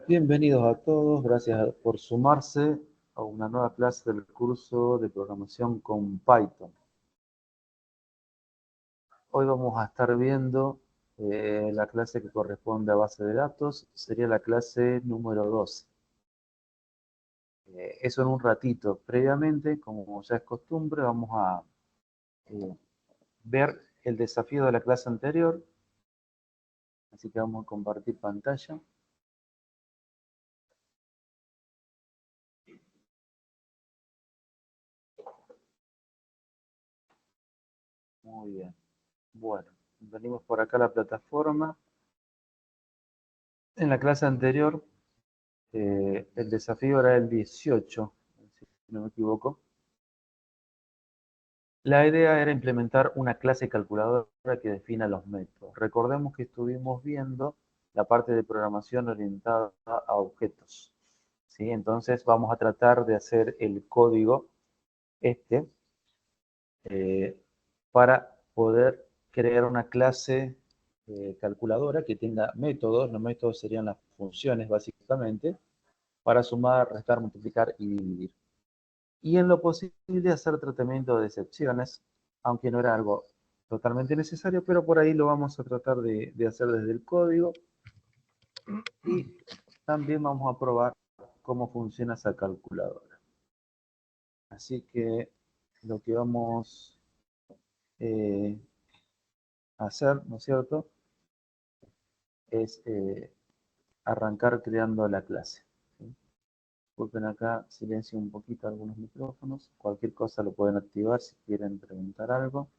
Bienvenidos a todos, gracias por sumarse a una nueva clase del curso de programación con Python. Hoy vamos a estar viendo la clase que corresponde a base de datos, sería la clase número 12. Eso en un ratito. Previamente, como ya es costumbre, vamos a eh, ver el desafío de la clase anterior, así que vamos a compartir pantalla. Muy bien. Bueno, venimos por acá a la plataforma. En la clase anterior el desafío era el 18, si no me equivoco. La idea era implementar una clase calculadora que defina los métodos. Recordemos que estuvimos viendo la parte de programación orientada a objetos. ¿Sí? Entonces vamos a tratar de hacer el código este eh, para poder crear una clase calculadora que tenga métodos. Los métodos serían las funciones básicamente para sumar, restar, multiplicar y dividir. Y en lo posible hacer tratamiento de excepciones, aunque no era algo totalmente necesario, pero por ahí lo vamos a tratar de hacer desde el código y también vamos a probar cómo funciona esa calculadora. Así que lo que vamos eh, a hacer, ¿no es cierto?, es arrancar creando la clase. ¿Sí? Disculpen acá, silencio un poquito algunos micrófonos. Cualquier cosa lo pueden activar si quieren preguntar algo.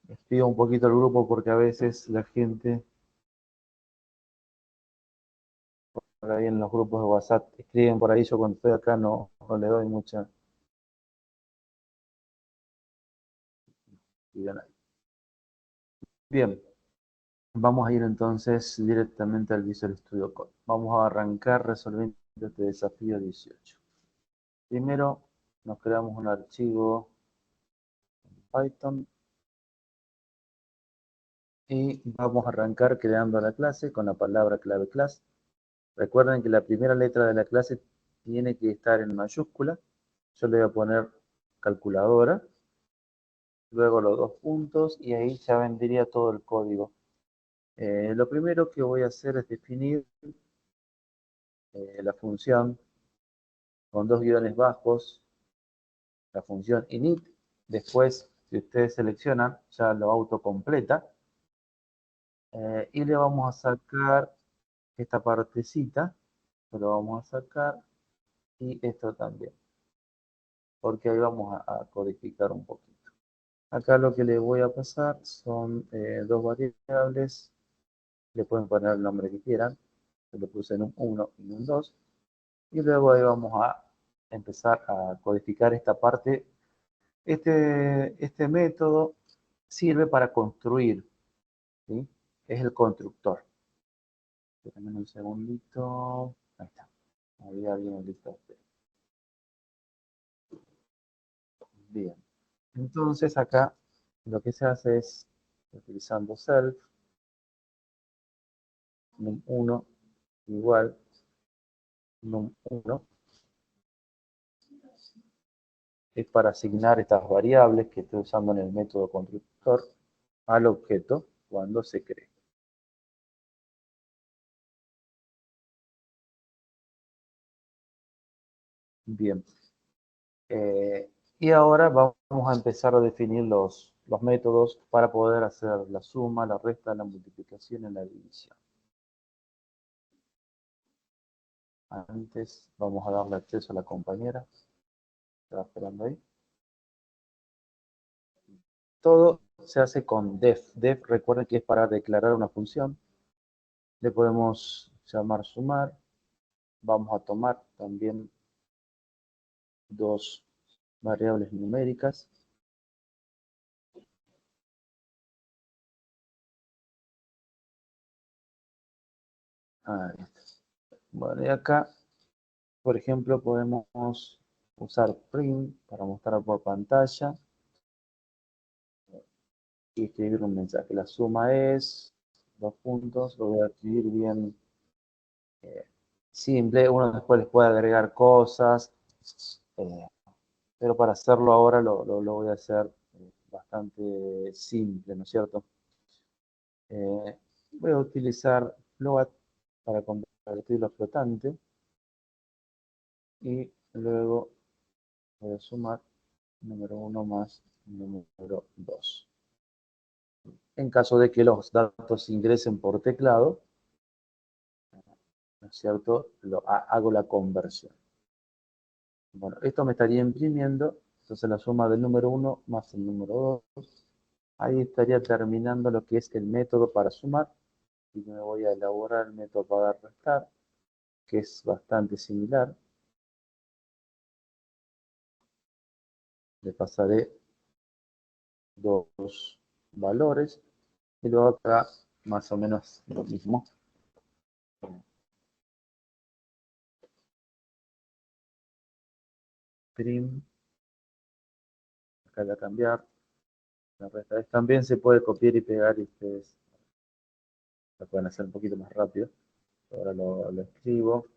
Les pido un poquito al grupo porque a veces la gente por ahí en los grupos de WhatsApp escriben por ahí, yo cuando estoy acá no le doy mucha actividad. Bien, vamos a ir entonces directamente al Visual Studio Code. Vamos a arrancar resolviendo este desafío 18. Primero nos creamos un archivo en Python y vamos a arrancar creando la clase con la palabra clave class. Recuerden que la primera letra de la clase tiene que estar en mayúscula. Yo le voy a poner calculadora, luego los dos puntos y ahí ya vendría todo el código. Lo primero que voy a hacer es definir la función con dos guiones bajos, la función init. Después, si ustedes seleccionan, ya lo autocompleta. Y le vamos a sacar esta partecita, lo vamos a sacar y esto también, porque ahí vamos a codificar un poquito. Acá lo que le voy a pasar son dos variables, le pueden poner el nombre que quieran, yo le puse en un 1 y un 2, y luego ahí vamos a empezar a codificar esta parte. Este método sirve para construir, ¿sí? Es el constructor. Espérenme un segundito. Ahí está. Había alguien listo. Bien. Entonces acá lo que se hace es, utilizando self, num1 igual num1, es para asignar estas variables que estoy usando en el método constructor al objeto cuando se cree. Bien. Y ahora vamos a empezar a definir los métodos para poder hacer la suma, la resta, la multiplicación y la división. Antes vamos a darle acceso a la compañera. Estaba esperando ahí. Todo se hace con def. Def, recuerden que es para declarar una función. Le podemos llamar sumar. Vamos a tomar también dos variables numéricas. Ahí está. Bueno, y acá, por ejemplo, podemos usar print para mostrar por pantalla y escribir un mensaje. La suma es, dos puntos, lo voy a escribir bien eh, simple. Uno después les puede agregar cosas, eh, pero para hacerlo ahora lo voy a hacer bastante simple, ¿no es cierto? Voy a utilizar float para convertirlo a flotante y luego voy a sumar número 1 más número 2. En caso de que los datos ingresen por teclado, ¿no es cierto? Hago la conversión. Bueno, esto me estaría imprimiendo, entonces la suma del número 1 más el número 2. Ahí estaría terminando lo que es el método para sumar. Y me voy a elaborar el método para restar, que es bastante similar. Le pasaré dos valores y luego acá más o menos lo mismo. Prim, acá voy a cambiar. La resta también se puede copiar y pegar y ustedes lo pueden hacer un poquito más rápido. Ahora lo escribo.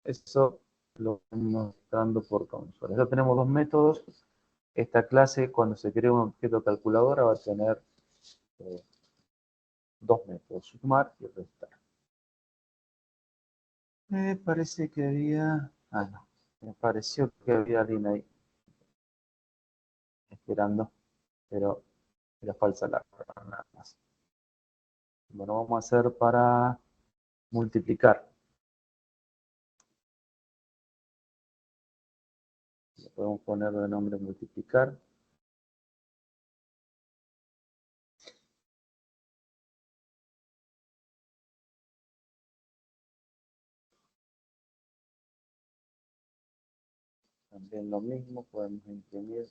Eso lo vamos mostrando por consola. Ya tenemos dos métodos. Esta clase, cuando se cree un objeto calculadora, va a tener eh, dos métodos, sumar y restar. Me parece que había... Ah, no. Me pareció que había alguien ahí esperando, pero era falsa la nada más. Bueno, vamos a hacer para multiplicar. Le podemos poner de nombre multiplicar. También lo mismo, podemos imprimir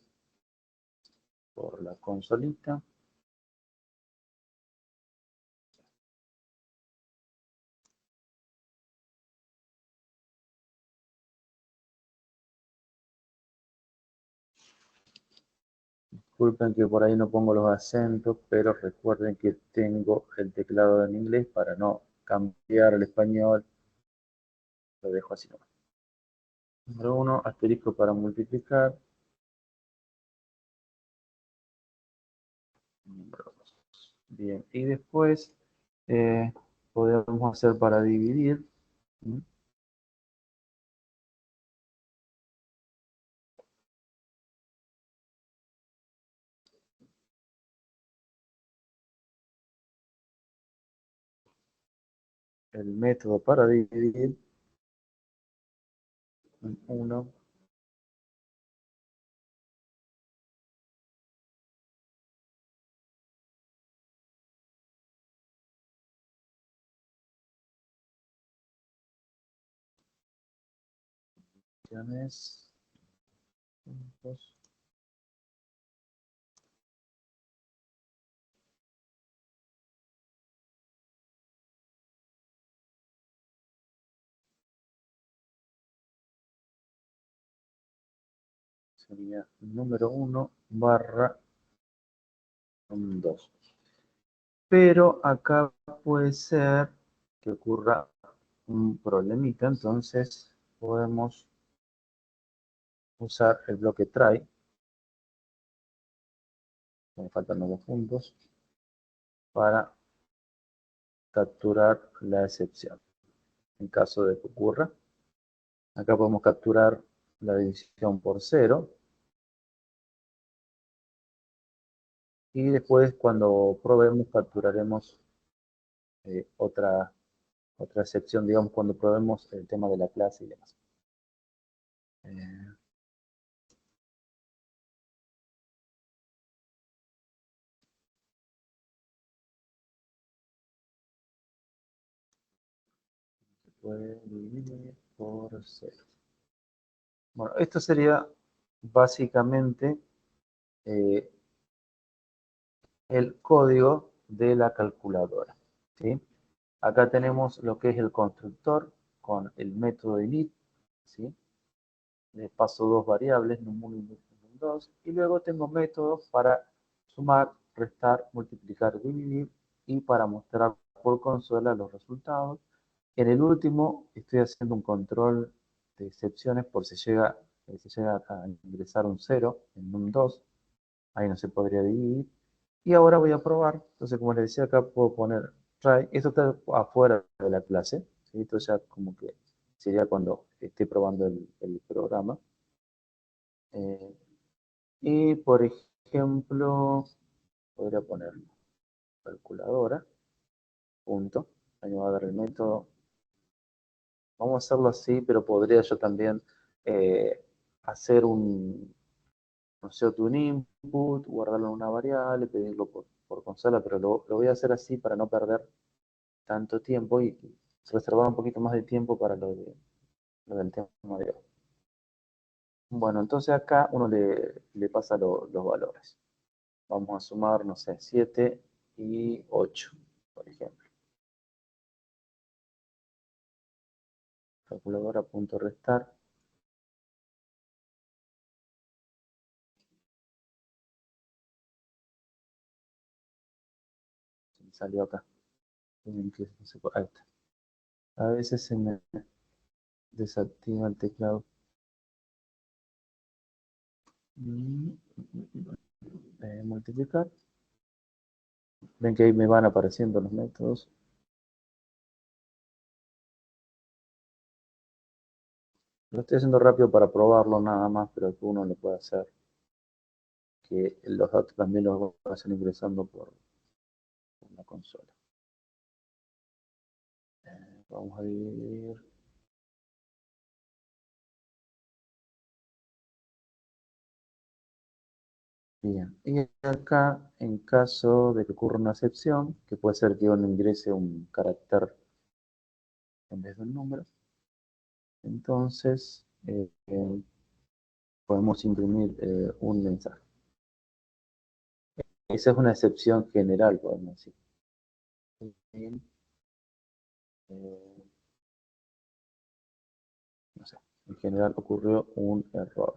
por la consolita. Disculpen que por ahí no pongo los acentos, pero recuerden que tengo el teclado en inglés para no cambiar al español. Lo dejo así nomás. Número 1, asterisco para multiplicar. Número 2. Bien, y después podemos hacer para dividir. ¿Mm? El método para dividir en 1 puntos, sería número 1 barra 2. Pero acá puede ser que ocurra un problemita, entonces podemos usar el bloque try, me faltan los dos puntos, para capturar la excepción. En caso de que ocurra, acá podemos capturar la división por 0 y después cuando probemos capturaremos otra excepción, digamos, cuando probemos el tema de la clase y demás. Eh, se puede dividir por 0. Bueno, esto sería básicamente eh, el código de la calculadora, ¿sí? Acá tenemos lo que es el constructor con el método init, ¿sí? Le paso dos variables, num1 y num2, 2, y luego tengo métodos para sumar, restar, multiplicar, dividir, y para mostrar por consola los resultados. En el último estoy haciendo un control de excepciones por si se llega a ingresar un 0 en un 2, ahí no se podría dividir. Y ahora voy a probar, entonces como les decía acá puedo poner try, esto está afuera de la clase, ¿sí? Esto ya como que sería cuando esté probando el programa. Eh, y por ejemplo, podría poner calculadora, punto, ahí me va a dar el método. Vamos a hacerlo así, pero podría yo también eh, hacer no sé, un input, guardarlo en una variable, pedirlo por consola, pero lo voy a hacer así para no perder tanto tiempo y reservar un poquito más de tiempo para lo del tema de hoy. Bueno, entonces acá uno le pasa los valores. Vamos a sumar, no sé, 7 y 8, por ejemplo. Calculadora.restar. Se me salió acá. Ahí está. A veces se me desactiva el teclado. Multiplicar. Ven que ahí me van apareciendo los métodos. Lo estoy haciendo rápido para probarlo nada más, pero que uno lo puede hacer. Que los datos también los vayan ingresando por la consola. Vamos a dividir. Bien, y acá, en caso de que ocurra una excepción, que puede ser que uno ingrese un carácter en vez de un número, entonces podemos imprimir un mensaje. Esa es una excepción general, podemos decir. Bien, eh, no sé, en general ocurrió un error.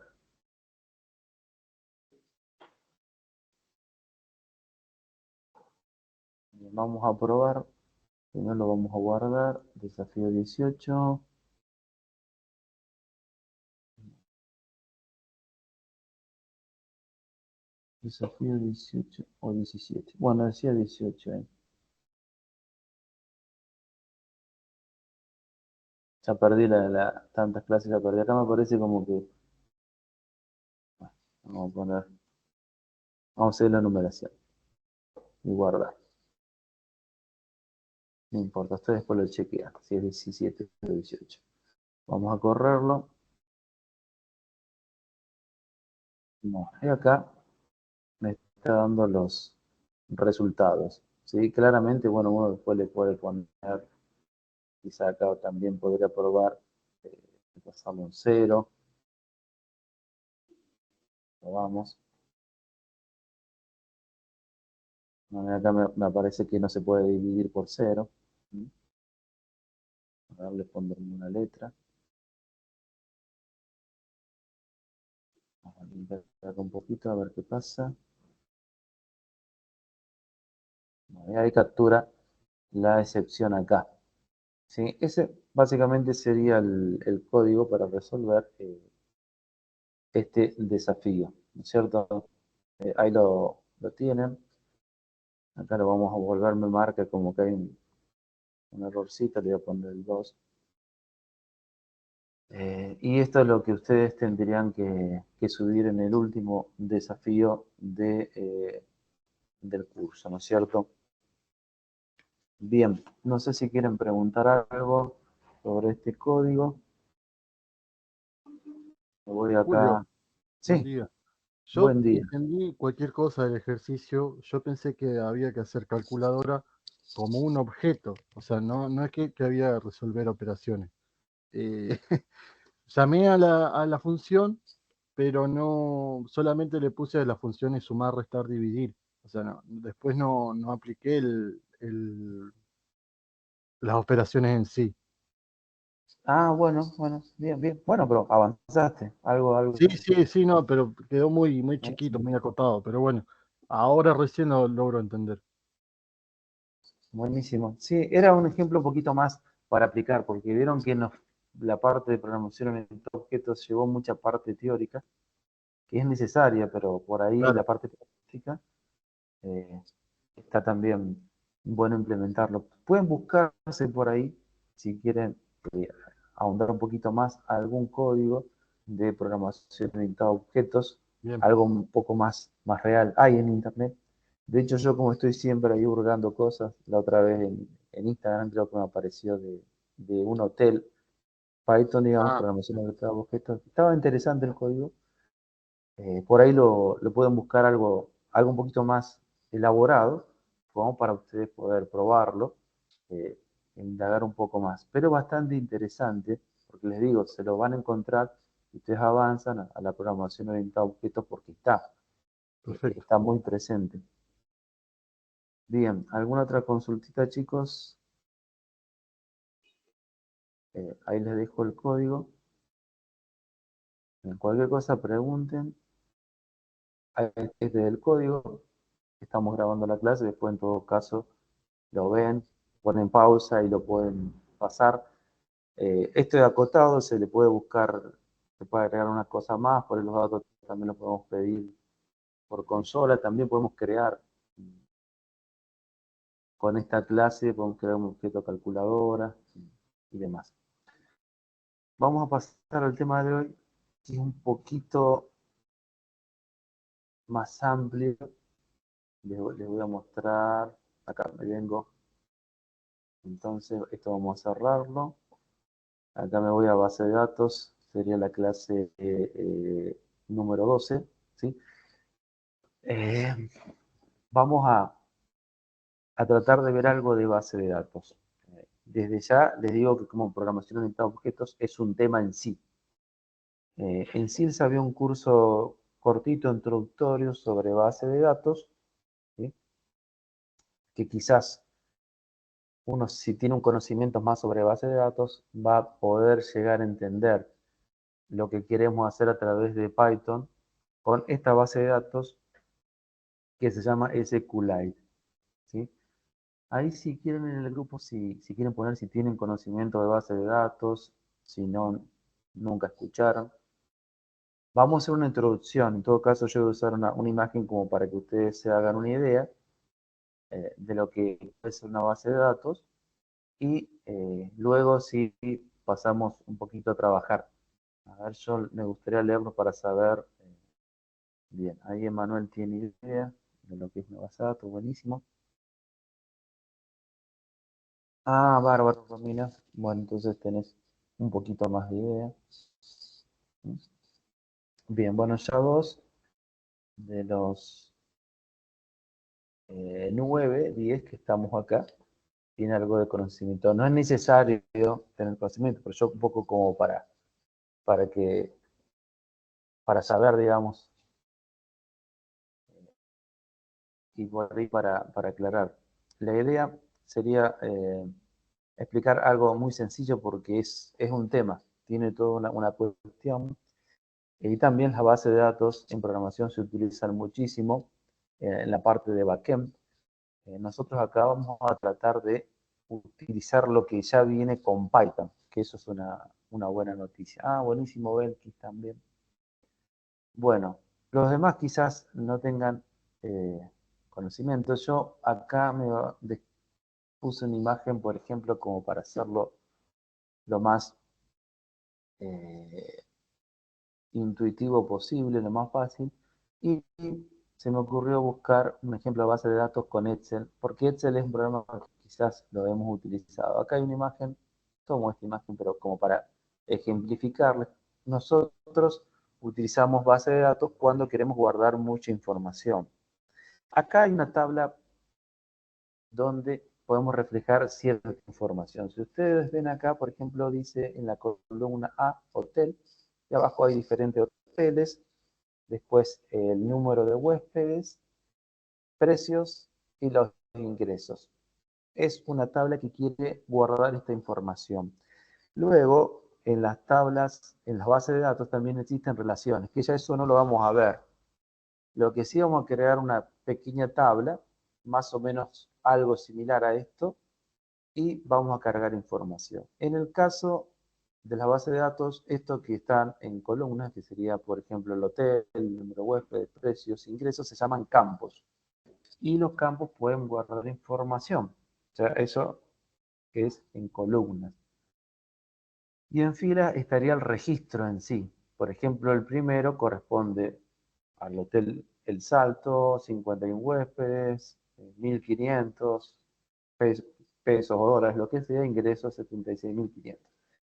Bien, vamos a probar. Primero lo vamos a guardar. Desafío 18. Desafío 18 o 17. Bueno, decía 18 ahí. Ya perdí tantas clases, ya perdí. Acá me parece como que. Vamos a poner. Vamos a hacer la numeración. Y guardar. No importa, esto después lo chequea. Si es 17 o 18. Vamos a correrlo. No, y acá me está dando los resultados. ¿Sí? Claramente, bueno, uno después le puede poner, quizá acá también podría probar, eh, pasamos un 0, probamos. Bueno, acá me aparece que no se puede dividir por 0. Ahora le pondremos una letra. Vamos a limpiar un poquito a ver qué pasa. Bueno, ahí captura la excepción acá. ¿Sí? Ese básicamente sería el código para resolver este desafío, ¿no es cierto? Ahí lo tienen. Acá lo vamos a volver, me marca como que hay un errorcito, le voy a poner el 2. Y esto es lo que ustedes tendrían que subir en el último desafío del curso, ¿no es cierto? Bien, no sé si quieren preguntar algo sobre este código. Me voy Julio, acá. buen Sí, día. Yo buen día. entendí cualquier cosa del ejercicio. Yo pensé que había que hacer calculadora como un objeto. O sea, no es que había que resolver operaciones. Eh, llamé a la función, pero no solamente le puse a las funciones sumar, restar, dividir. O sea, después no apliqué las operaciones en sí. Ah, bueno, bueno, bien, bien. Bueno, pero avanzaste. Algo. Sí, sí, sí, no, pero quedó muy, muy chiquito, Buenísimo. muy acotado, pero bueno, ahora recién lo logro entender. Buenísimo. Sí, era un ejemplo un poquito más para aplicar, porque vieron que la parte de programación orientada a objetos llevó mucha parte teórica, que es necesaria, pero por ahí la Claro, parte práctica eh, está también bueno implementarlo. Pueden buscarse por ahí, si quieren eh, ahondar un poquito más, algún código de programación orientada a objetos, bien, algo un poco más real. Hay en internet. De hecho, yo como estoy siempre ahí hurgando cosas, la otra vez en Instagram creo que me apareció de un hotel, Python, digamos, ah, programación orientada a objetos. Estaba interesante el código. Por ahí lo pueden buscar algo un poquito más elaborado, como para ustedes poder probarlo, eh, indagar un poco más. Pero bastante interesante, porque les digo, se lo van a encontrar si ustedes avanzan a la programación orientada a objetos porque perfecto. está muy presente. Bien, ¿alguna otra consultita, chicos? Ahí les dejo el código. En cualquier cosa pregunten. Ahí este el código. Estamos grabando la clase, después en todo caso lo ven, ponen pausa y lo pueden pasar. Esto de acotado se le puede buscar, se puede agregar una cosa más, por los datos también lo podemos pedir por consola, también podemos crear con esta clase, podemos crear un objeto calculadora y demás. Vamos a pasar al tema de hoy, que es un poquito más amplio. Les voy a mostrar, acá me vengo, entonces esto vamos a cerrarlo. Acá me voy a base de datos, sería la clase número 12, ¿sí? Eh, Vamos a tratar de ver algo de base de datos. Desde ya les digo que como programación orientada a objetos es un tema en sí. En CIRS había un curso cortito, introductorio sobre base de datos, ¿sí? Que quizás uno si tiene un conocimiento más sobre base de datos va a poder llegar a entender lo que queremos hacer a través de Python con esta base de datos que se llama SQLite, ¿sí? Ahí si quieren en el grupo, si quieren poner si tienen conocimiento de base de datos, si no, nunca escucharon. Vamos a hacer una introducción. En todo caso, yo voy a usar una imagen como para que ustedes se hagan una idea de lo que es una base de datos y luego si pasamos un poquito a trabajar. A ver, yo me gustaría leerlo para saber. Bien, ahí Emanuel tiene idea de lo que es una base de datos, buenísimo. Ah, bárbaro, Romina. Bueno, entonces tenés un poquito más de idea. Bien, bueno, ya dos de los 9, 10 que estamos acá tiene algo de conocimiento. No es necesario tener conocimiento, pero yo un poco como para que, para saber, digamos, y por ahí para aclarar. La idea sería explicar algo muy sencillo porque es un tema, tiene toda una cuestión. Y también las bases de datos en programación se utilizan muchísimo en la parte de backend. Nosotros acá vamos a tratar de utilizar lo que ya viene con Python, que eso es una buena noticia. Ah, buenísimo, Belkis también. Bueno, los demás quizás no tengan conocimiento. Yo acá puse una imagen, por ejemplo, como para hacerlo lo más eh, intuitivo posible, lo más fácil. Y se me ocurrió buscar un ejemplo de base de datos con Excel, porque Excel es un programa que quizás lo hemos utilizado. Acá hay una imagen, tomo esta imagen, pero como para ejemplificarles, nosotros utilizamos base de datos cuando queremos guardar mucha información. Acá hay una tabla donde podemos reflejar cierta información. Si ustedes ven acá, por ejemplo, dice en la columna A, hotel, y abajo hay diferentes hoteles, después el número de huéspedes, precios y los ingresos. Es una tabla que quiere guardar esta información. Luego, en las tablas, en las bases de datos también existen relaciones, que ya eso no lo vamos a ver. Lo que sí vamos a crear una pequeña tabla, más o menos algo similar a esto, y vamos a cargar información. En el caso de la base de datos, estos que están en columnas, que sería, por ejemplo, el hotel, el número huésped, precios, ingresos, se llaman campos. Y los campos pueden guardar información. O sea, eso es en columnas. Y en fila estaría el registro en sí. Por ejemplo, el primero corresponde al hotel El Salto, 51 huéspedes, 1.500 pesos o dólares, lo que sea, ingresos 76.500.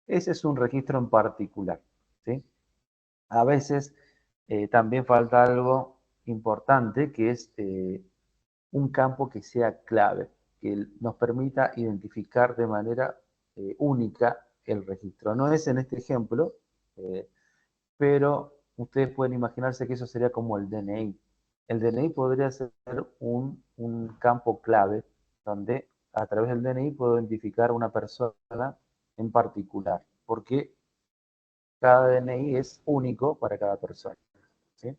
Ese es un registro en particular, ¿sí? A veces también falta algo importante, que es un campo que sea clave, que nos permita identificar de manera única el registro. No es en este ejemplo, eh, pero ustedes pueden imaginarse que eso sería como el DNI. El DNI podría ser un campo clave donde a través del DNI puedo identificar a una persona en particular, porque cada DNI es único para cada persona, ¿sí?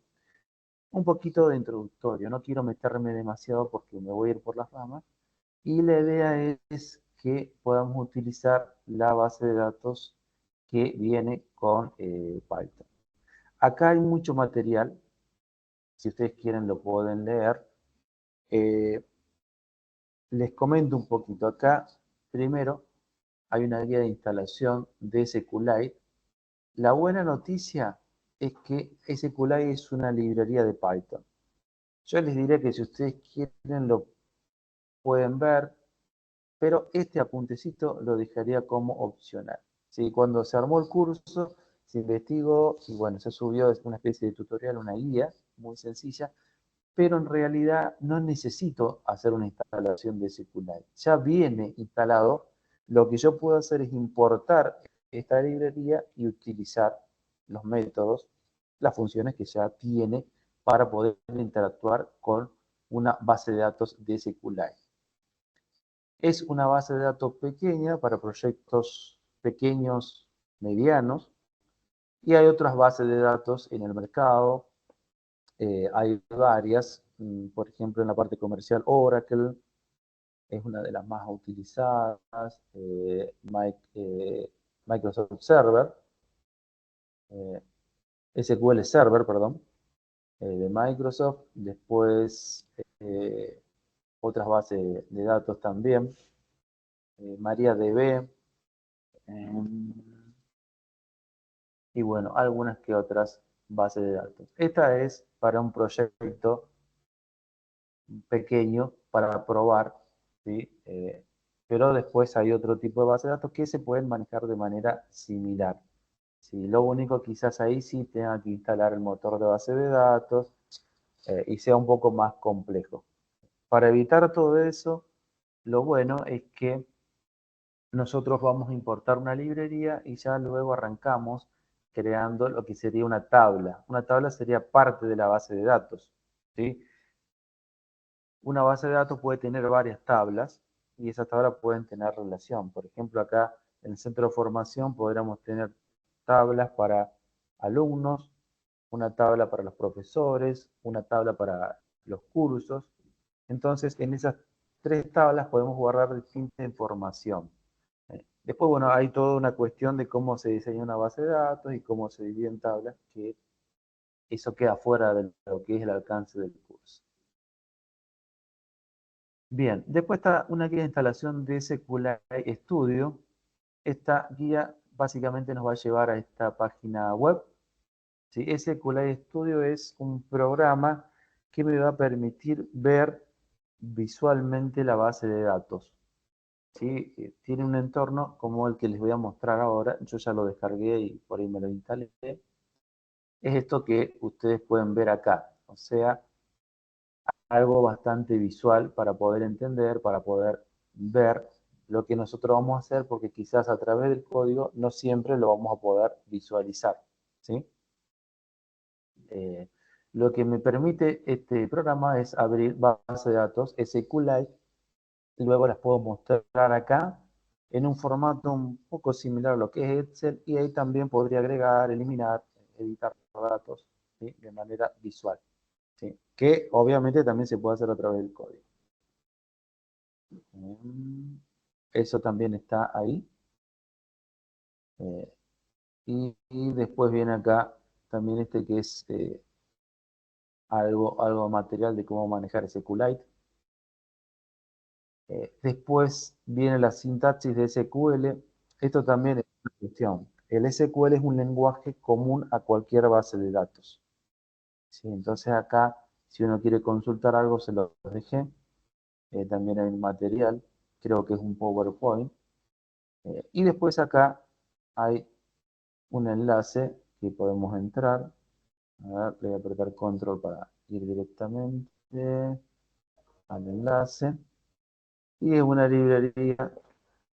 Un poquito de introductorio, no quiero meterme demasiado porque me voy a ir por las ramas, y la idea es que podamos utilizar la base de datos que viene con Python. Acá hay mucho material, si ustedes quieren lo pueden leer. Eh, Les comento un poquito. Acá, primero, hay una guía de instalación de SQLite. La buena noticia es que SQLite es una librería de Python. Yo les diré que si ustedes quieren lo pueden ver, pero este apuntecito lo dejaría como opcional. ¿Sí? Cuando se armó el curso, se investigó y bueno, se subió una especie de tutorial, una guía muy sencilla, pero en realidad no necesito hacer una instalación de SQLite. Ya viene instalado. Lo que yo puedo hacer es importar esta librería y utilizar los métodos, las funciones que ya tiene para poder interactuar con una base de datos de SQLite. Es una base de datos pequeña para proyectos pequeños, medianos, y hay otras bases de datos en el mercado. Hay varias, por ejemplo, en la parte comercial, Oracle es una de las más utilizadas, Microsoft Server, eh, SQL Server, perdón, de Microsoft, después otras bases de datos también, MariaDB, y bueno, algunas que otras bases de datos. Esta es para un proyecto pequeño para probar, ¿sí? Pero después hay otro tipo de bases de datos que se pueden manejar de manera similar. ¿Sí? Lo único quizás ahí sí tenga que instalar el motor de base de datos y sea un poco más complejo. Para evitar todo eso, lo bueno es que nosotros vamos a importar una librería y ya luego arrancamos creando lo que sería una tabla. Una tabla sería parte de la base de datos, ¿sí? Una base de datos puede tener varias tablas y esas tablas pueden tener relación. Por ejemplo, acá en el centro de formación podríamos tener tablas para alumnos, una tabla para los profesores, una tabla para los cursos. Entonces, en esas tres tablas podemos guardar distinta información. Después, bueno, hay toda una cuestión de cómo se diseña una base de datos y cómo se divide en tablas, que eso queda fuera de lo que es el alcance del curso. Bien, después está una guía de instalación de SQLite Studio. Esta guía básicamente nos va a llevar a esta página web. ¿Sí? SQLite Studio es un programa que me va a permitir ver visualmente la base de datos. ¿Sí? Tiene un entorno como el que les voy a mostrar ahora. Yo ya lo descargué y por ahí me lo instalé. Es esto que ustedes pueden ver acá. O sea, algo bastante visual para poder entender, para poder ver lo que nosotros vamos a hacer, porque quizás a través del código no siempre lo vamos a poder visualizar, ¿sí? Eh, lo que me permite este programa es abrir bases de datos SQLite, y luego las puedo mostrar acá en un formato un poco similar a lo que es Excel, y ahí también podría agregar, eliminar, editar datos, ¿sí? De manera visual, ¿sí? Que obviamente también se puede hacer a través del código. Eso también está ahí. Eh, y después viene acá también este que es algo material de cómo manejar SQLite. Después viene la sintaxis de SQL. Esto también es una cuestión. El SQL es un lenguaje común a cualquier base de datos, ¿sí? Entonces acá, si uno quiere consultar algo, se lo dejé. También hay un material, creo que es un PowerPoint. Y después acá hay un enlace que podemos entrar. A ver, le voy a apretar control para ir directamente al enlace. Y es una librería,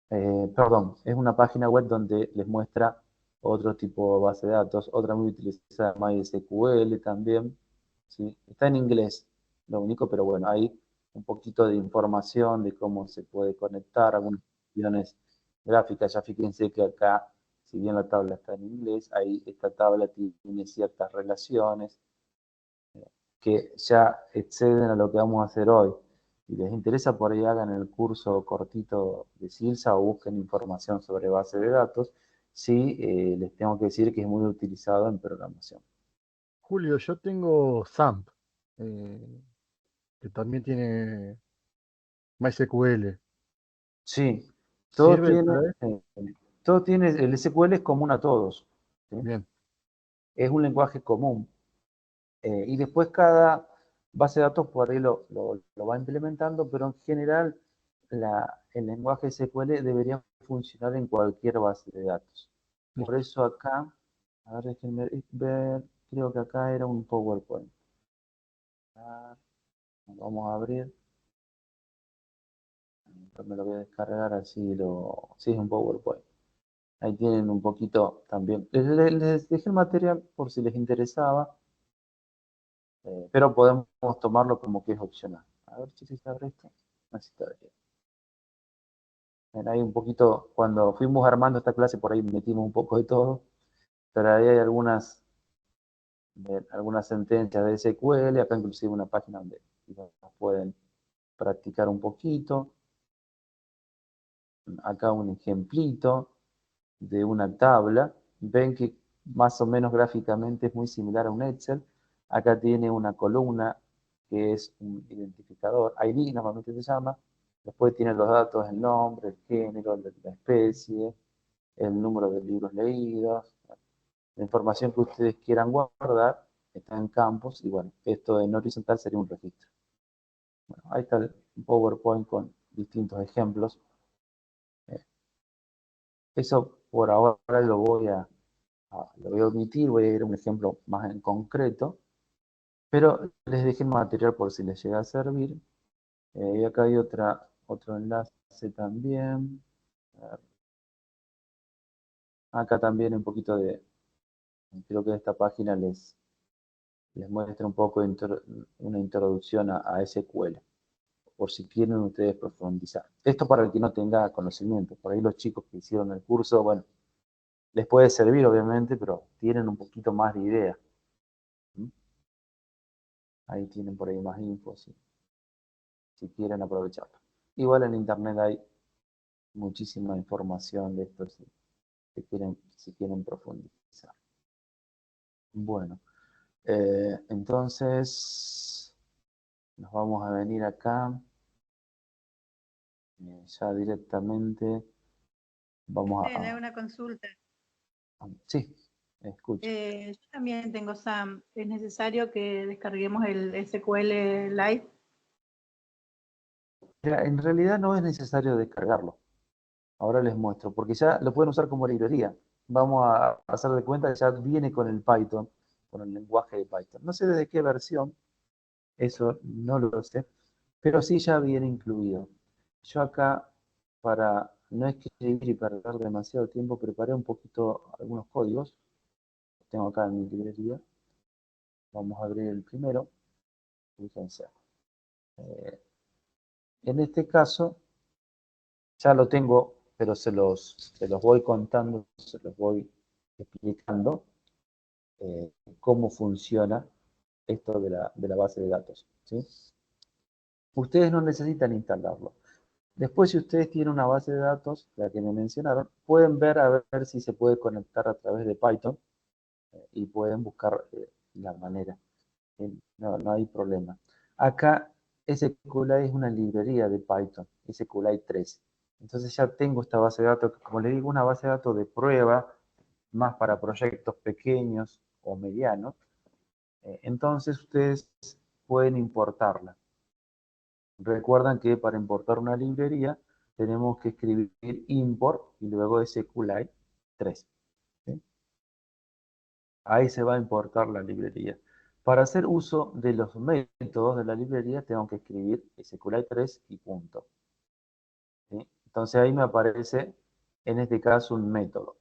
perdón, es una página web donde les muestra otro tipo de base de datos, otra muy utilizada, MySQL también, ¿sí? Está en inglés, lo único, pero bueno, hay un poquito de información de cómo se puede conectar, algunas opciones gráficas. Ya fíjense que acá, si bien la tabla está en inglés, ahí esta tabla tiene ciertas relaciones que ya exceden a lo que vamos a hacer hoy. Si les interesa, por ahí hagan el curso cortito de Silsa o busquen información sobre base de datos. Sí, les tengo que decir que es muy utilizado en programación. Julio, yo tengo SAMP, eh, que también tiene MySQL. Sí, todo ¿Sirve tiene, para esto? eh, todo tiene, el SQL es común a todos, ¿sí? Bien, Es un lenguaje común. Y después cada base de datos por ahí lo va implementando, pero en general el lenguaje SQL debería funcionar en cualquier base de datos. Por listo. eso acá, a ver, déjenme ver, creo que acá era un PowerPoint. Ah, vamos a abrir, me lo voy a descargar así sí, es un PowerPoint. Ahí tienen un poquito también. Les dejé el material por si les interesaba, pero podemos tomarlo como que es opcional. A ver si se abre esto. Así está bien. Bueno, ahí un poquito, cuando fuimos armando esta clase, por ahí metimos un poco de todo, pero ahí hay algunas sentencias de SQL, acá inclusive una página donde pueden practicar un poquito. Acá un ejemplito de una tabla. Ven que más o menos gráficamente es muy similar a un Excel. Acá tiene una columna que es un identificador, ID normalmente se llama. Después tiene los datos, el nombre, el género, la especie, el número de libros leídos. La información que ustedes quieran guardar está en campos, y bueno, esto en horizontal sería un registro. Bueno, ahí está el PowerPoint con distintos ejemplos. Eh, Eso por ahora lo voy a omitir, voy a ir a un ejemplo más en concreto, pero les dejé el material por si les llega a servir. Y acá hay otro enlace también. Acá también un poquito creo que esta página les muestra un poco una introducción a SQL, por si quieren ustedes profundizar. Esto para el que no tenga conocimiento. Por ahí los chicos que hicieron el curso, bueno, les puede servir obviamente, pero tienen un poquito más de idea. ¿Mm? Ahí tienen por ahí más info si quieren aprovecharlo. Igual en internet hay muchísima información de esto si quieren profundizar. Bueno, entonces nos vamos a venir acá. Ya directamente vamos Le hago una consulta. sí, escucho. Yo también tengo SAM. ¿Es necesario que descarguemos el SQL Lite? Mira, en realidad no es necesario descargarlo. Ahora les muestro, porque ya lo pueden usar como librería. Vamos a hacer de cuenta que ya viene con el Python, con el lenguaje de Python. No sé desde qué versión, eso no lo sé, pero sí ya viene incluido. Yo acá, para no escribir y perder demasiado tiempo, preparé un poquito algunos códigos. Los tengo acá en mi librería. Vamos a abrir el primero. Fíjense. En este caso, ya lo tengo pero se los voy contando, se los voy explicando cómo funciona esto de la base de datos, ¿sí? Ustedes no necesitan instalarlo. Después, si ustedes tienen una base de datos, la que me mencionaron, pueden ver a ver si se puede conectar a través de Python y pueden buscar la manera. No hay problema. Acá SQLite es una librería de Python, SQLite 3. Entonces ya tengo esta base de datos, como les digo, una base de datos de prueba, más para proyectos pequeños o medianos. Entonces ustedes pueden importarla. Recuerdan que para importar una librería tenemos que escribir import y luego SQLite 3. ¿Sí? Ahí se va a importar la librería. Para hacer uso de los métodos de la librería tengo que escribir SQLite 3 y punto. ¿Sí? Entonces ahí me aparece en este caso un método.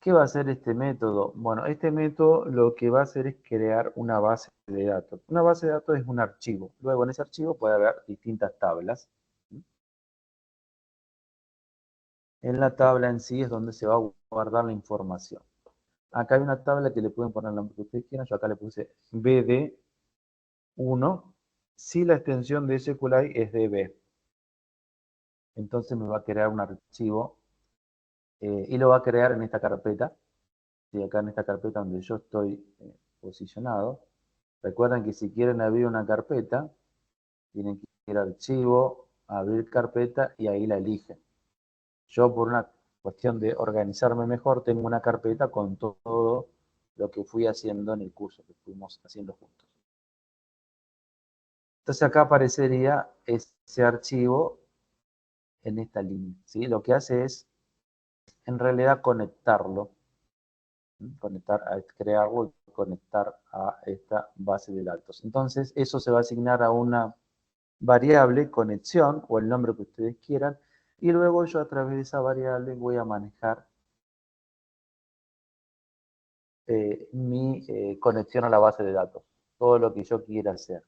¿Qué va a hacer este método? Bueno, este método lo que va a hacer es crear una base de datos. Una base de datos es un archivo. Luego en ese archivo puede haber distintas tablas. En la tabla en sí es donde se va a guardar la información. Acá hay una tabla que le pueden poner el nombre que ustedes quieran. Yo acá le puse BD1 si la extensión de SQLite es DB. Entonces me va a crear un archivo y lo va a crear en esta carpeta. Y acá en esta carpeta donde yo estoy posicionado. Recuerden que si quieren abrir una carpeta, tienen que ir a archivo, abrir carpeta y ahí la eligen. Yo por una cuestión de organizarme mejor, tengo una carpeta con todo lo que fui haciendo en el curso que fuimos haciendo juntos. Entonces acá aparecería ese archivo en esta línea, ¿sí? Lo que hace es, en realidad, conectarlo, crearlo y conectar a esta base de datos. Entonces eso se va a asignar a una variable, conexión, o el nombre que ustedes quieran, y luego yo a través de esa variable voy a manejar mi conexión a la base de datos, todo lo que yo quiera hacer.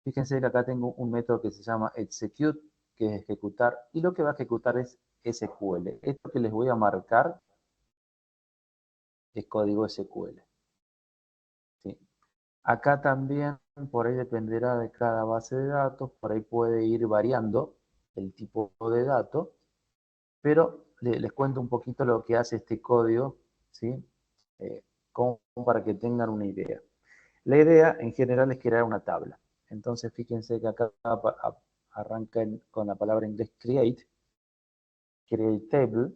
Fíjense que acá tengo un método que se llama execute, que es ejecutar, y lo que va a ejecutar es SQL. Esto que les voy a marcar es código SQL. ¿Sí? Acá también, por ahí dependerá de cada base de datos, por ahí puede ir variando el tipo de dato, pero les cuento un poquito lo que hace este código, ¿sí? Como para que tengan una idea. La idea en general es crear una tabla. Entonces fíjense que acá arranca con la palabra en inglés create table,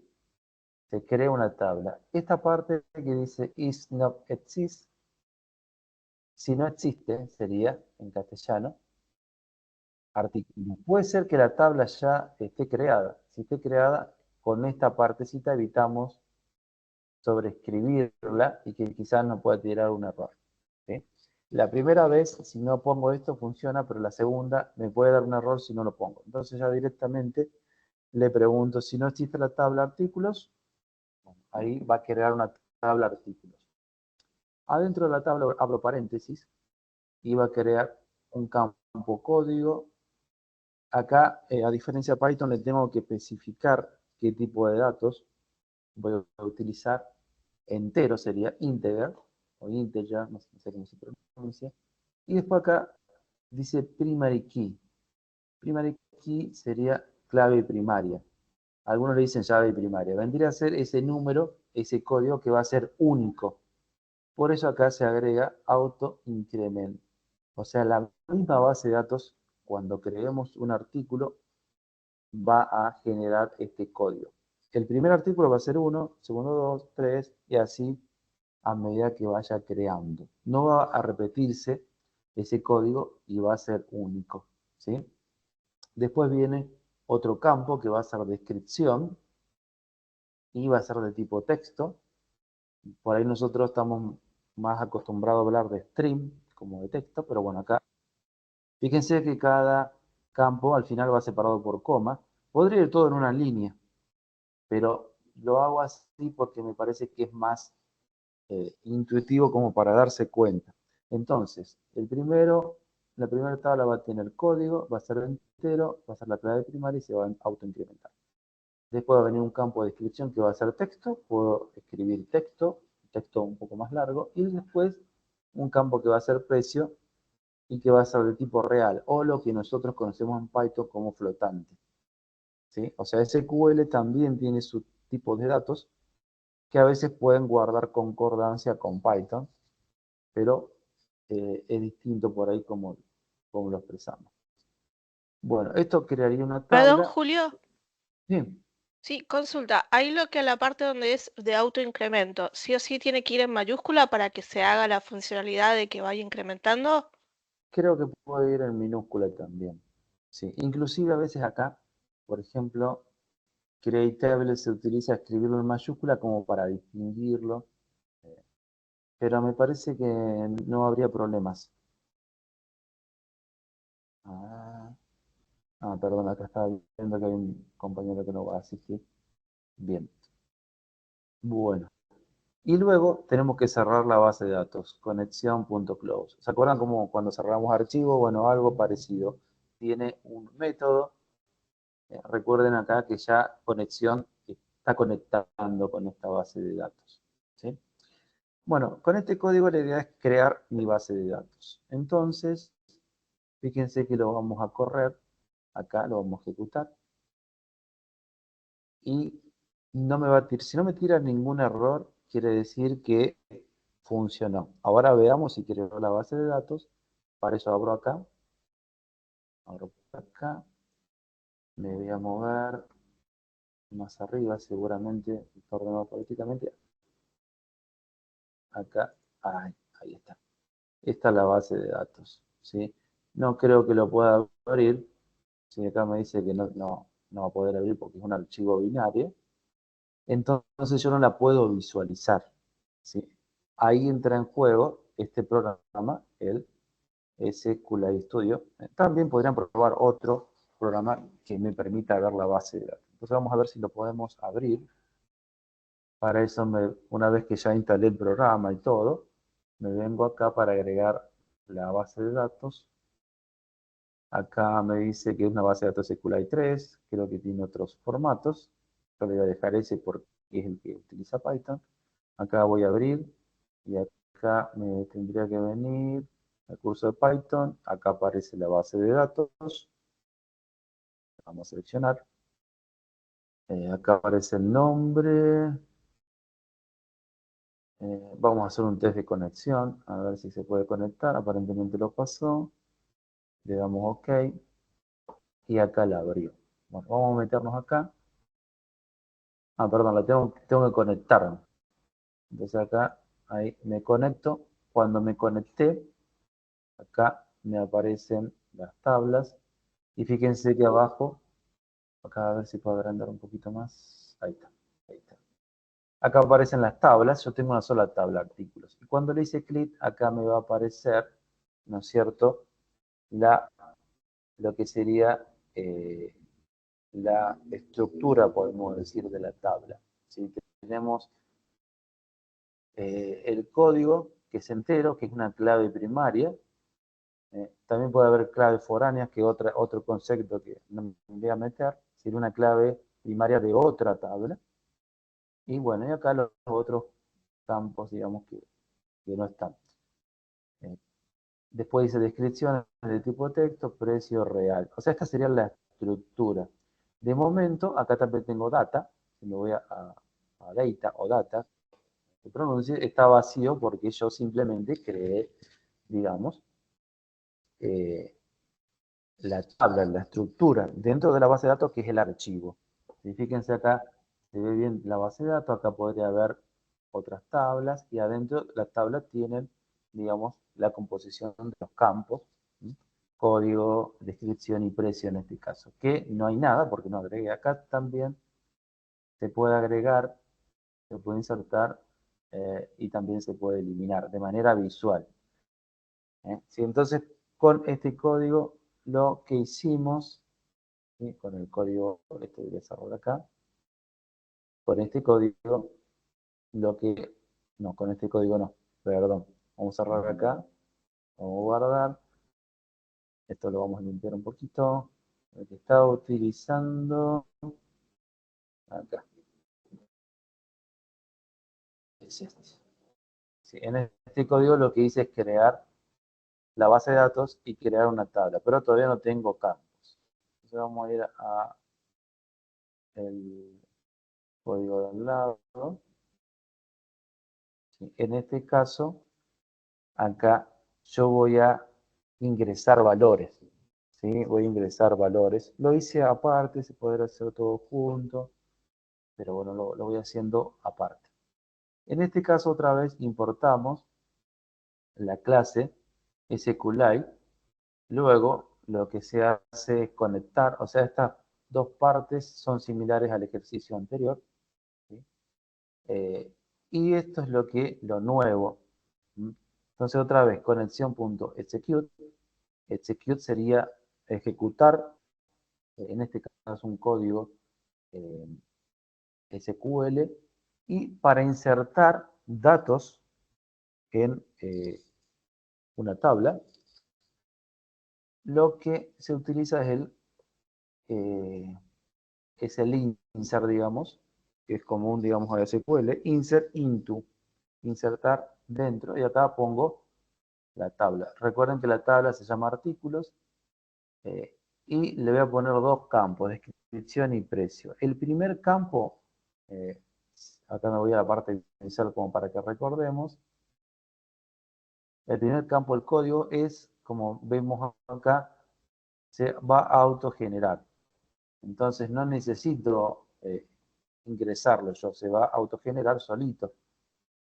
se crea una tabla. Esta parte que dice is not exist, si no existe, sería en castellano, artículo. Puede ser que la tabla ya esté creada. Si esté creada, con esta partecita evitamos sobreescribirla y que quizás nos pueda tirar un error. ¿Sí? La primera vez, si no pongo esto, funciona, pero la segunda me puede dar un error si no lo pongo. Entonces ya directamente le pregunto, si no existe la tabla artículos, ahí va a crear una tabla artículos. Adentro de la tabla abro paréntesis y va a crear un campo código. Acá, a diferencia de Python, le tengo que especificar qué tipo de datos voy a utilizar. Entero sería integer o integer, no sé cómo se pronuncia. Y después acá dice primary key. Primary key sería clave primaria. Algunos le dicen llave primaria. Vendría a ser ese número, ese código que va a ser único. Por eso acá se agrega auto increment. O sea, la misma base de datos, cuando creemos un artículo, va a generar este código. El primer artículo va a ser 1, segundo 2, 3 y así a medida que vaya creando. No va a repetirse ese código y va a ser único, ¿sí? Después viene otro campo que va a ser descripción y va a ser de tipo texto. Por ahí nosotros estamos más acostumbrados a hablar de string como de texto, pero bueno, acá fíjense que cada campo al final va separado por coma. Podría ir todo en una línea, pero lo hago así porque me parece que es más intuitivo como para darse cuenta. Entonces, la primera tabla va a tener código, va a ser entero, va a ser la clave primaria y se va a autoincrementar. Después va a venir un campo de descripción que va a ser texto, puedo escribir texto un poco más largo, y después un campo que va a ser precio y que va a ser de tipo real, o lo que nosotros conocemos en Python como flotante. ¿Sí? O sea, SQL también tiene su tipo de datos que a veces pueden guardar concordancia con Python, pero es distinto por ahí como lo expresamos. Bueno, esto crearía una Perdón, tabla. Julio. Sí, Sí, consulta. Ahí lo que a la parte donde es de autoincremento, sí o sí tiene que ir en mayúscula para que se haga la funcionalidad de que vaya incrementando. creo que puede ir en minúscula también. Sí, inclusive a veces acá, por ejemplo, createable se utiliza escribirlo en mayúscula como para distinguirlo, eh, pero me parece que no habría problemas. Ah, perdón, acá estaba viendo que hay un compañero que no va a asistir. Bien, bueno. Y luego tenemos que cerrar la base de datos, conexión.close. ¿Se acuerdan cómo cuando cerramos archivo? Bueno, algo parecido. Tiene un método. Recuerden acá que ya conexión está conectando con esta base de datos. ¿Sí? Bueno, con este código la idea es crear mi base de datos. Entonces, fíjense que lo vamos a correr. Acá lo vamos a ejecutar. Y no me va a tirar, si no me tira ningún error, quiere decir que funcionó. Ahora veamos si quiero ver la base de datos. Para eso abro por acá, me voy a mover más arriba, seguramente, está ordenado políticamente. Acá, ahí está. Esta es la base de datos, ¿sí? No creo que lo pueda abrir. Si acá me dice que no va a poder abrir porque es un archivo binario, entonces yo no la puedo visualizar, ¿sí? Ahí entra en juego este programa, el SQLite Studio. También podrían probar otro programa que me permita ver la base de datos. Entonces vamos a ver si lo podemos abrir. Para eso, una vez que ya instalé el programa y todo, me vengo acá para agregar la base de datos. Acá me dice que es una base de datos SQLite 3, creo que tiene otros formatos. Yo le voy a dejar ese porque es el que utiliza Python. Acá voy a abrir y acá me tendría que venir al curso de Python. Acá aparece la base de datos. Vamos a seleccionar. Acá aparece el nombre. Vamos a hacer un test de conexión, a ver si se puede conectar. Aparentemente lo pasó. Le damos OK. Y acá la abrió. Bueno, vamos a meternos acá. Perdón, tengo que conectarme. Entonces acá, ahí me conecto. Cuando me conecté, acá me aparecen las tablas. Y fíjense que abajo, acá a ver si puedo agrandar un poquito más. Ahí está, ahí está. Acá aparecen las tablas. Yo tengo una sola tabla, artículos. Y cuando le hice clic, acá me va a aparecer, ¿no es cierto?, lo que sería la estructura, podemos decir, de la tabla. ¿Sí? Tenemos el código, que es entero, que es una clave primaria. También puede haber claves foráneas, que es otro concepto que no me voy a meter. Sería una clave primaria de otra tabla. Y bueno, y acá los otros campos, digamos, que no están. Eh, Después dice descripciones de tipo texto, precio real. O sea, esta sería la estructura. De momento, acá también tengo data. Si me voy a data o data, se pronuncia, está vacío porque yo simplemente creé, digamos, eh, la tabla, la estructura dentro de la base de datos que es el archivo. Si fíjense acá, se ve bien la base de datos, acá podría haber otras tablas y adentro las tablas tienen, digamos, la composición de los campos, ¿sí? Código, descripción y precio en este caso, que no hay nada porque no agregué. Acá también se puede agregar, se puede insertar y también se puede eliminar de manera visual. ¿Sí? Entonces, con este código lo que hicimos, ¿sí? Con el código, este voy a cerrar acá, con este código, no, con este código no, perdón, vamos a cerrar acá, vamos a guardar, esto lo vamos a limpiar un poquito, el que estaba utilizando, Acá. Es este. Sí, en este código lo que hice es crear la base de datos y crear una tabla, pero todavía no tengo campos. Entonces vamos a ir a el código de al lado. Sí, en este caso, acá yo voy a ingresar valores. ¿Sí? Voy a ingresar valores. Lo hice aparte, se podrá hacer todo junto, pero bueno, lo voy haciendo aparte. En este caso, otra vez importamos la clase SQLite. Luego, lo que se hace es conectar, o sea, estas dos partes son similares al ejercicio anterior. ¿Sí? Y esto es lo nuevo. ¿Mm? Entonces, otra vez, conexión.execute. Execute sería ejecutar, en este caso, un código SQL, y para insertar datos en una tabla, lo que se utiliza es el insert, digamos, que es común, digamos, a SQL, insert into, insertar dentro, y acá pongo la tabla. Recuerden que la tabla se llama artículos, y le voy a poner dos campos, descripción y precio. El primer campo, acá me voy a la parte de insert como para que recordemos. El primer campo del código es, como vemos acá, se va a autogenerar. Entonces no necesito ingresarlo yo, se va a autogenerar solito.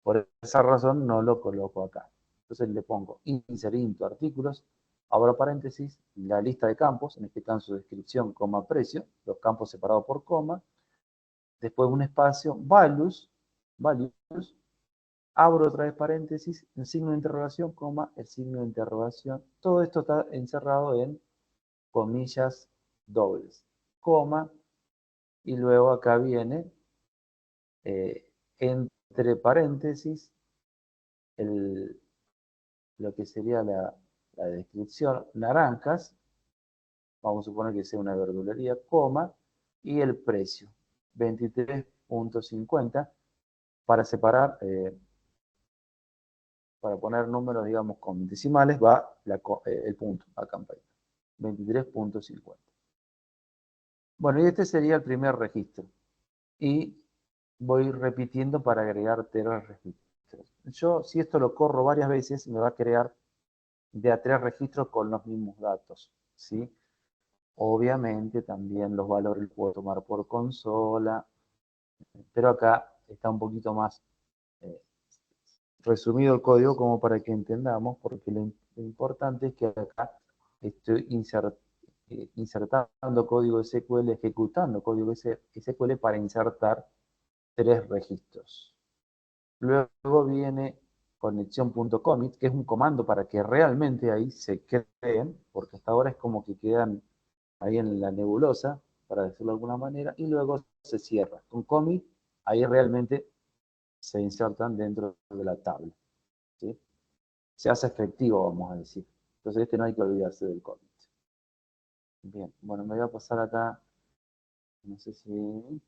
Por esa razón no lo coloco acá. Entonces le pongo insert into artículos, abro paréntesis, la lista de campos, en este caso descripción, coma, precio, los campos separados por coma, después un espacio, values, abro otra vez paréntesis, el signo de interrogación, coma, el signo de interrogación. Todo esto está encerrado en comillas dobles, coma, y luego acá viene entre paréntesis lo que sería la descripción, naranjas, vamos a suponer que sea una verdulería, coma, y el precio, 23.50, para separar, para poner números, digamos, con decimales, va el punto a campaña, 23.50. Bueno, y este sería el primer registro. Y voy repitiendo para agregar 3 registros. Yo, si esto lo corro varias veces, me va a crear de a 3 registros con los mismos datos, ¿sí? Obviamente también los valores los puedo tomar por consola, pero acá está un poquito más resumido el código como para que entendamos, porque lo importante es que acá estoy insertando código SQL, ejecutando código SQL para insertar 3 registros. Luego viene conexión.commit, que es un comando para que realmente ahí se creen, porque hasta ahora es como que quedan ahí en la nebulosa, para decirlo de alguna manera, y luego se cierra. Con commit, ahí realmente se insertan dentro de la tabla. ¿Sí? Se hace efectivo, vamos a decir. Entonces no hay que olvidarse del commit. Bien, bueno, me voy a pasar acá, no sé si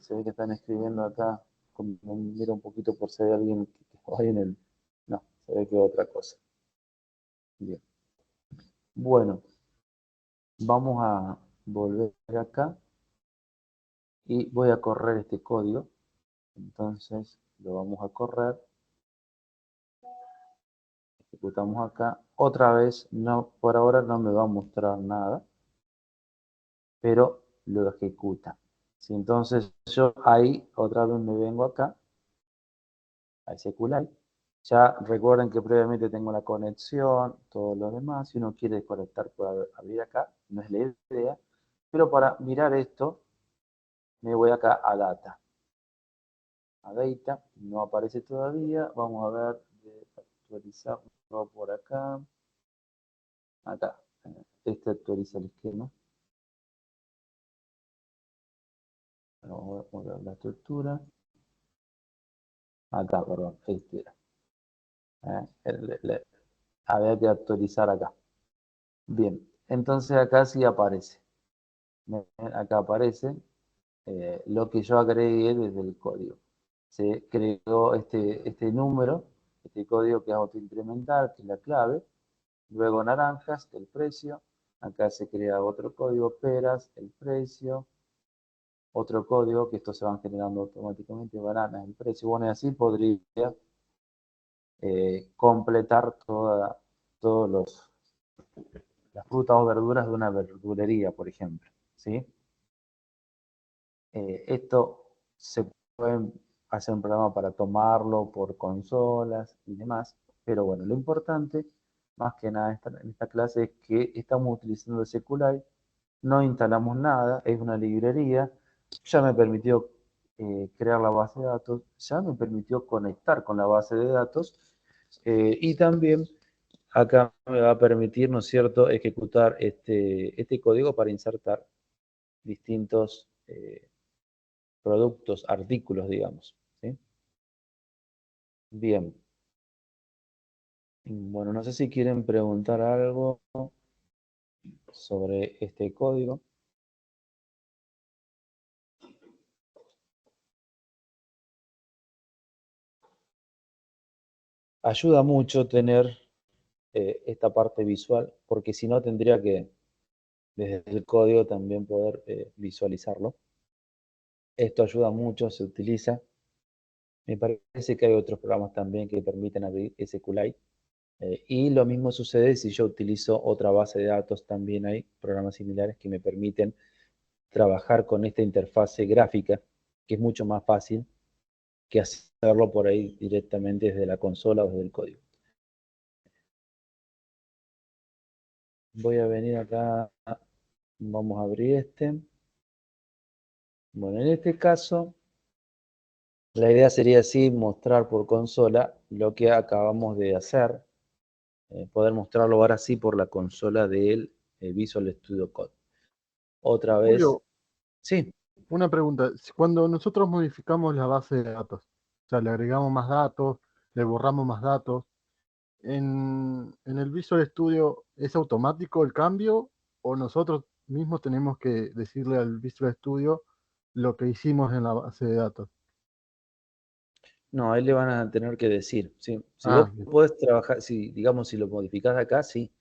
se ve que están escribiendo acá, miro un poquito por si hay alguien que vaya en el... No, se ve que es otra cosa. Bien. Bueno, vamos a volver acá y voy a correr este código. Entonces lo vamos a correr. Ejecutamos acá. Otra vez, no, por ahora no me va a mostrar nada, pero lo ejecuta. ¿Sí? Entonces yo ahí otra vez me vengo acá a SQLite. Ya recuerden que previamente tengo la conexión, todo lo demás. Si uno quiere desconectar puede abrir acá, no es la idea. Pero para mirar esto, me voy acá a Data. A Data, no aparece todavía. Vamos a ver, actualizarlo por acá. Acá, este actualiza el esquema. Vamos a ver la estructura. Acá, perdón, este era. Había que actualizar acá. Bien, entonces acá sí aparece. Acá aparece lo que yo agregué desde el código. Se creó este número, este código que es autoincremental, que es la clave, luego naranjas, el precio, acá se crea otro código, peras, el precio, otro código, que estos se van generando automáticamente, bananas, el precio, bueno, y así podría completar todas las frutas o verduras de una verdulería, por ejemplo, ¿sí? Esto se puede hacer un programa para tomarlo por consolas y demás, pero bueno, lo importante, más que nada en esta clase, es que estamos utilizando SQLite, no instalamos nada, es una librería, ya me permitió crear la base de datos, ya me permitió conectar con la base de datos, y también acá me va a permitir, ¿no es cierto?, ejecutar este código para insertar distintos productos, artículos, digamos, ¿sí? Bien. Bueno, no sé si quieren preguntar algo sobre este código. Ayuda mucho tener esta parte visual, porque si no tendría que, desde el código, también poder visualizarlo. Esto ayuda mucho, se utiliza. Me parece que hay otros programas también que permiten abrir SQLite. Y lo mismo sucede si yo utilizo otra base de datos, también hay programas similares que me permiten trabajar con esta interfase gráfica, que es mucho más fácil que hacerlo por ahí directamente desde la consola o desde el código. Voy a venir acá, vamos a abrir este. Bueno, en este caso, la idea sería así mostrar por consola lo que acabamos de hacer, poder mostrarlo ahora sí por la consola del Visual Studio Code. Otra vez, Julio, sí, una pregunta. Cuando nosotros modificamos la base de datos, o sea, le agregamos más datos, le borramos más datos, en el Visual Studio, ¿es automático el cambio o nosotros mismos tenemos que decirle al Visual Studio lo que hicimos en la base de datos? no, ahí le van a tener que decir, ¿sí? Si Ah, vos bien, podés trabajar, si, digamos, si lo modificás acá, sí,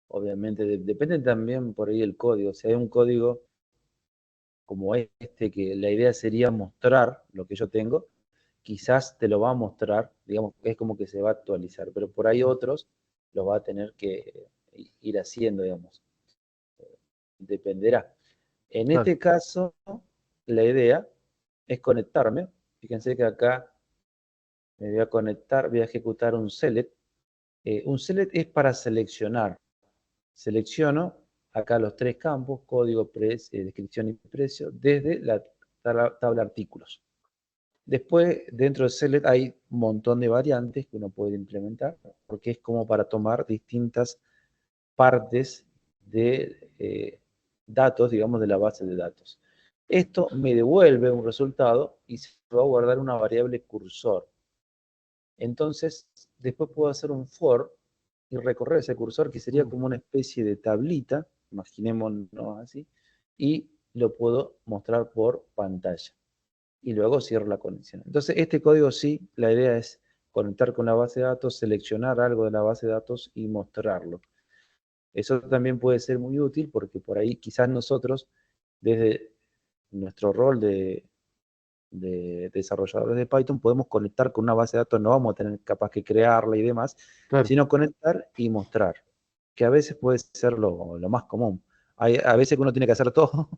obviamente, depende también por ahí el código. Si hay un código como este, que la idea sería mostrar lo que yo tengo, quizás te lo va a mostrar, digamos, es como que se va a actualizar, pero por ahí otros lo va a tener que ir haciendo, digamos, dependerá. En claro. este caso, la idea es conectarme. Fíjense que acá me voy a conectar, voy a ejecutar un select. Un select es para seleccionar. Selecciono acá los tres campos, código, descripción y precio, desde la tabla artículos. Después, dentro de select hay un montón de variantes que uno puede implementar, porque es como para tomar distintas partes de datos, digamos, de la base de datos. Esto me devuelve un resultado y se va a guardar una variable cursor. Entonces, después puedo hacer un for y recorrer ese cursor, que sería como una especie de tablita, imaginémonos así, y lo puedo mostrar por pantalla. Y luego cierro la conexión. Entonces, este código sí, la idea es conectar con la base de datos, seleccionar algo de la base de datos y mostrarlo. Eso también puede ser muy útil porque por ahí quizás nosotros, desde nuestro rol de desarrolladores de Python, podemos conectar con una base de datos, no vamos a tener capaz que crearla y demás, Claro, sino conectar y mostrar, que a veces puede ser lo más común. Hay a veces que uno tiene que hacer todo,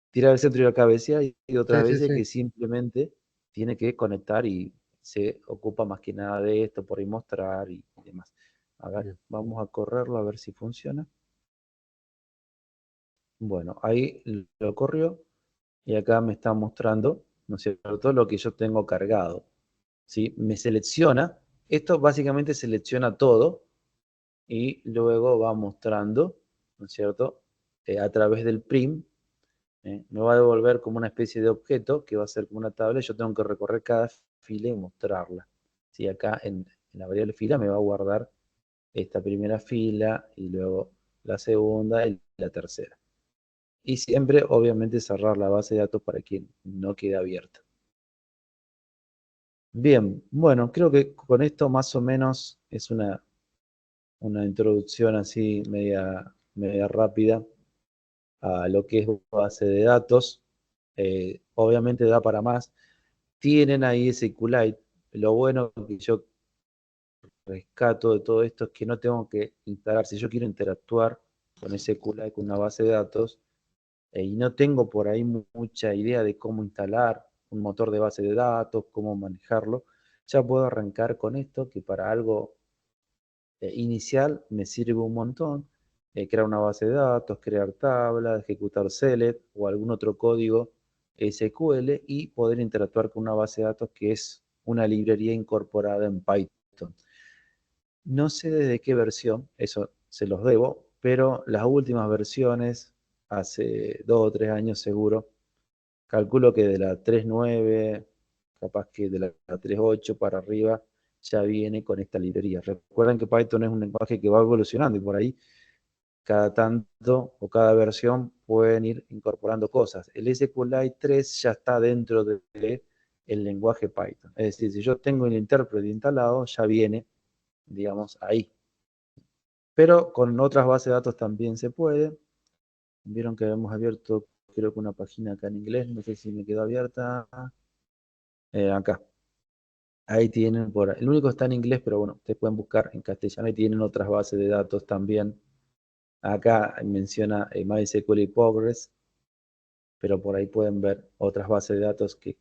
tirar el centro y la cabecera, y otras sí, sí, veces sí. que simplemente tiene que conectar y se ocupa más que nada de esto, por ahí mostrar y demás. A ver, Bien. vamos a correrlo a ver si funciona. Bueno, ahí lo corrió y acá me está mostrando, ¿no es cierto?, lo que yo tengo cargado. ¿Sí? Me selecciona, esto básicamente selecciona todo y luego va mostrando, ¿no es cierto?, a través del prim, me va a devolver como una especie de objeto que va a ser como una tabla y yo tengo que recorrer cada fila y mostrarla. ¿Sí? Acá en la variable fila me va a guardar esta primera fila y luego la segunda y la tercera. Y siempre, obviamente, cerrar la base de datos para que no quede abierta. Bien, bueno, creo que con esto más o menos es una introducción así media rápida a lo que es base de datos. Obviamente da para más. Tienen ahí SQLite. Lo bueno que yo rescato de todo esto es que no tengo que instalar, si yo quiero interactuar con SQLite, con una base de datos, y no tengo por ahí mucha idea de cómo instalar un motor de base de datos, cómo manejarlo, ya puedo arrancar con esto, que para algo inicial me sirve un montón. Crear una base de datos, crear tablas, ejecutar select o algún otro código SQL y poder interactuar con una base de datos que es una librería incorporada en Python. No sé desde qué versión, eso se los debo, pero las últimas versiones, hace 2 o 3 años seguro, calculo que de la 3.9, capaz que de la 3.8 para arriba, ya viene con esta librería. Recuerden que Python es un lenguaje que va evolucionando y por ahí cada tanto o cada versión pueden ir incorporando cosas. El SQLite 3 ya está dentro del lenguaje Python. Es decir, si yo tengo el intérprete instalado, ya viene, digamos, ahí. Pero con otras bases de datos también se puede. Vieron que hemos abierto, creo que una página acá en inglés, no sé si me quedó abierta. Acá. Ahí tienen, el único está en inglés, pero bueno, ustedes pueden buscar en castellano y tienen otras bases de datos también. Acá menciona MySQL y Postgres, pero por ahí pueden ver otras bases de datos que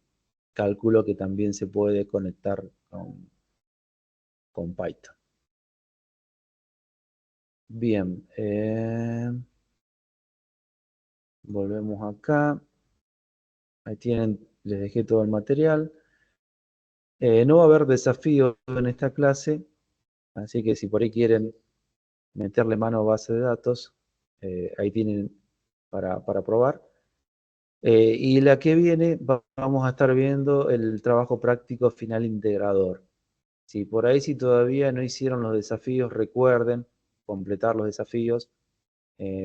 calculo que también se puede conectar con Python. Bien, volvemos acá. Ahí tienen, les dejé todo el material. No va a haber desafíos en esta clase, así que si por ahí quieren meterle mano a base de datos, ahí tienen para probar. Y la que viene vamos a estar viendo el trabajo práctico final integrador. Si por ahí si todavía no hicieron los desafíos, recuerden completar los desafíos,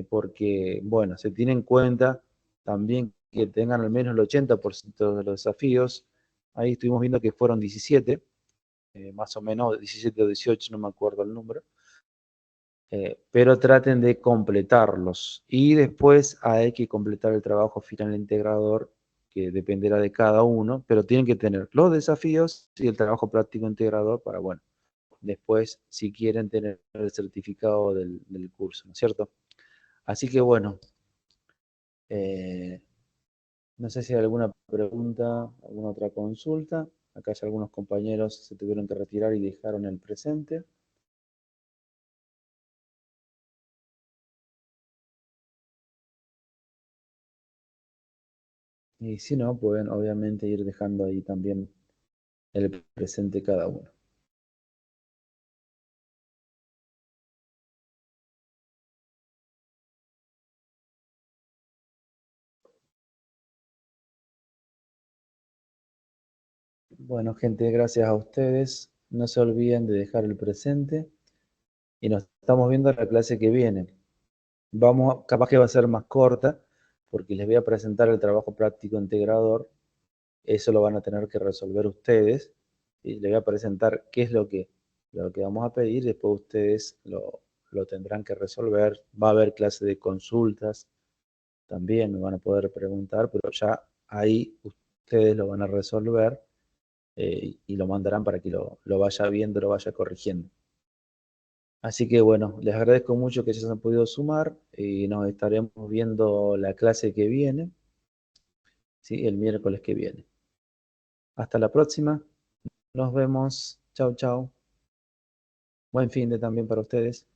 porque, bueno, se tiene en cuenta también que tengan al menos el 80% de los desafíos. Ahí estuvimos viendo que fueron 17, más o menos 17 o 18, no me acuerdo el número. Pero traten de completarlos. Y después hay que completar el trabajo final integrador, que dependerá de cada uno, pero tienen que tener los desafíos y el trabajo práctico integrador para, bueno, después, si quieren tener el certificado del curso, ¿no es cierto? Así que, bueno, no sé si hay alguna pregunta, alguna otra consulta. Acá ya algunos compañeros se tuvieron que retirar y dejaron el presente. Y si no, pueden obviamente ir dejando ahí también el presente cada uno. Bueno, gente, gracias a ustedes. No se olviden de dejar el presente y nos estamos viendo en la clase que viene. Capaz que va a ser más corta porque les voy a presentar el trabajo práctico integrador. Eso lo van a tener que resolver ustedes. Y les voy a presentar qué es lo que vamos a pedir. Después ustedes lo tendrán que resolver. Va a haber clase de consultas. También me van a poder preguntar, pero ya ahí ustedes lo van a resolver. Y lo mandarán para que lo vaya viendo, lo vaya corrigiendo. Así que bueno, les agradezco mucho que se hayan podido sumar y nos estaremos viendo la clase que viene, ¿sí? El miércoles que viene. Hasta la próxima, nos vemos, chao, chao. Buen fin de también para ustedes.